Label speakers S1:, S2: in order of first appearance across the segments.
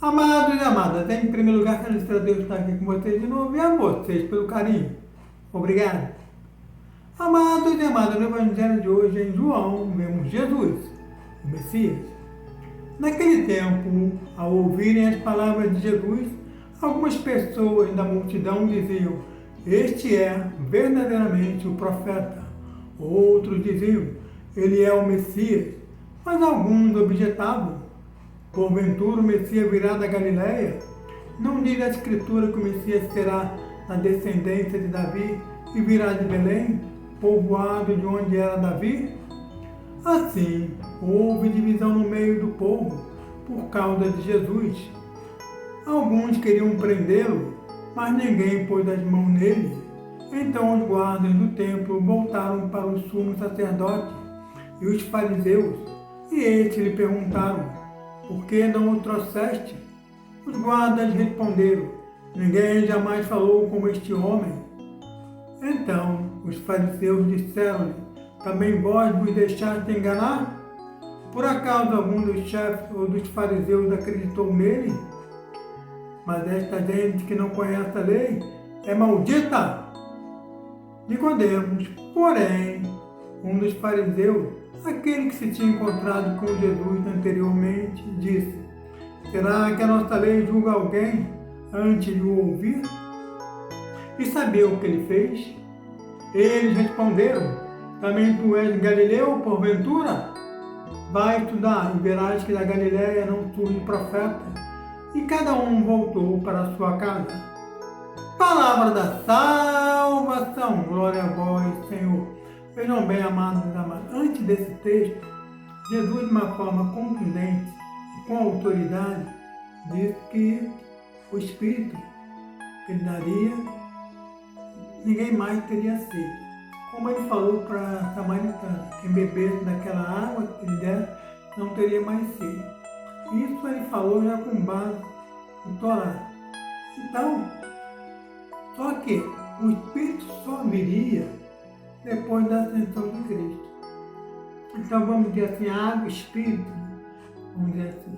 S1: Amados e amadas, em primeiro lugar, quero agradecer a Deus estar aqui com vocês de novo e a vocês pelo carinho. Obrigado. Amados e amadas, no Evangelho de hoje, em João, vemos Jesus, o Messias. Naquele tempo, ao ouvirem as palavras de Jesus, algumas pessoas da multidão diziam: "Este é verdadeiramente o profeta." Outros diziam: "Ele é o Messias." Mas alguns objetavam: "Porventura o Messias virá da Galileia? Não diz a Escritura que o Messias será da descendência de Davi e virá de Belém, povoado de onde era Davi?" Assim, houve divisão no meio do povo por causa de Jesus. Alguns queriam prendê-lo, mas ninguém pôs as mãos nele. Então os guardas do templo voltaram para o sumo sacerdote e os fariseus, e estes lhe perguntaram: "Por que não o trouxeste?" Os guardas responderam: "Ninguém jamais falou como este homem." Então os fariseus disseram-lhe: "Também vós vos deixaste enganar? Por acaso algum dos chefes ou dos fariseus acreditou nele? Mas esta gente que não conhece a lei é maldita." Nicodemos, porém, um dos fariseus, aquele que se tinha encontrado com Jesus anteriormente, disse: "Será que a nossa lei julga alguém antes de o ouvir?" E sabia o que ele fez? Eles responderam: "Também tu és galileu, porventura? Vai estudar e verás que da Galileia não surge profeta." E cada um voltou para a sua casa. Palavra da salvação. Glória a vós, Senhor. Vejam bem, amados e amadas, antes desse texto, Jesus, de uma forma contundente e com autoridade, disse que o Espírito que ele daria, ninguém mais teria sede. Como ele falou para a samaritana: "Quem bebesse daquela água que ele desse, não teria mais sede." Isso ele falou já com base no Torá. Então, só que o Espírito só viria depois da ascensão de Cristo. Então vamos dizer assim, a água, Espírito, vamos dizer assim.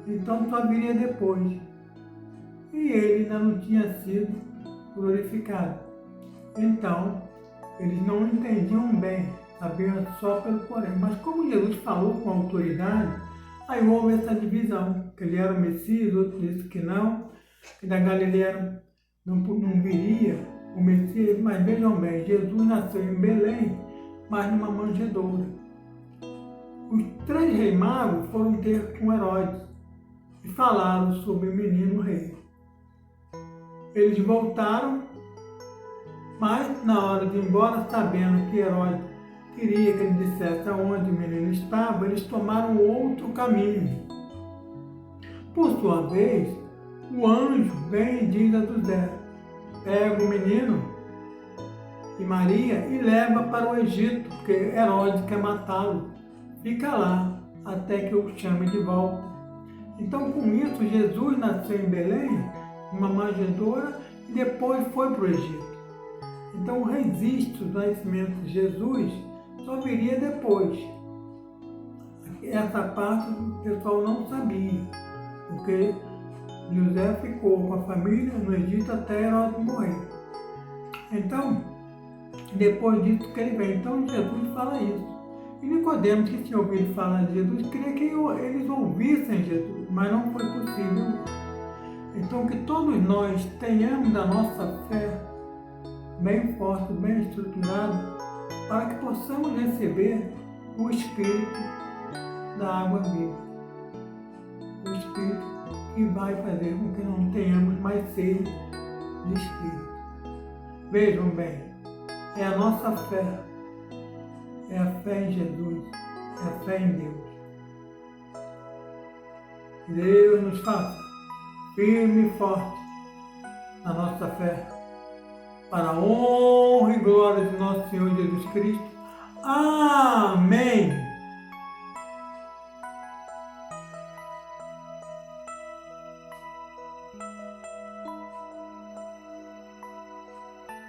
S1: Então só viria depois. E ele ainda não tinha sido glorificado. Então, eles não entendiam bem, sabiam só pelo porém. Mas como Jesus falou com autoridade, aí houve essa divisão, que ele era o Messias, outro disse que não, que da Galileia não viria o Messias. Mas vejam bem, Jesus nasceu em Belém, mas numa manjedoura. Os 3 reis magos foram ter com Herodes e falaram sobre o menino rei. Eles voltaram, mas na hora de ir embora, sabendo que Herodes queria que ele dissesse aonde o menino estava, eles tomaram outro caminho. Por sua vez, o anjo vem e diz a José: "Pega o menino e Maria e leva para o Egito, porque Herodes quer matá-lo. Fica lá até que eu o chame de volta." Então, com isso, Jesus nasceu em Belém, numa manjedoura, e depois foi para o Egito. Então, o registro do nascimento de Jesus só viria depois. Essa parte o pessoal não sabia, porque José ficou com a família no Egito até Herodes morrer. Então, depois disso que ele vem. Então, Jesus fala isso. E Nicodemos, que tinha ouvido falar de Jesus, queria que eles ouvissem Jesus, mas não foi possível. Então, que todos nós tenhamos a nossa fé bem forte, bem estruturada, para que possamos receber o Espírito da água viva. O Espírito que vai fazer com que não tenhamos mais sede de Espírito. Vejam bem, é a nossa fé, é a fé em Jesus, é a fé em Deus. Deus nos faça firme e forte na nossa fé, para a honra e glória de nosso Senhor Jesus Cristo. Amém!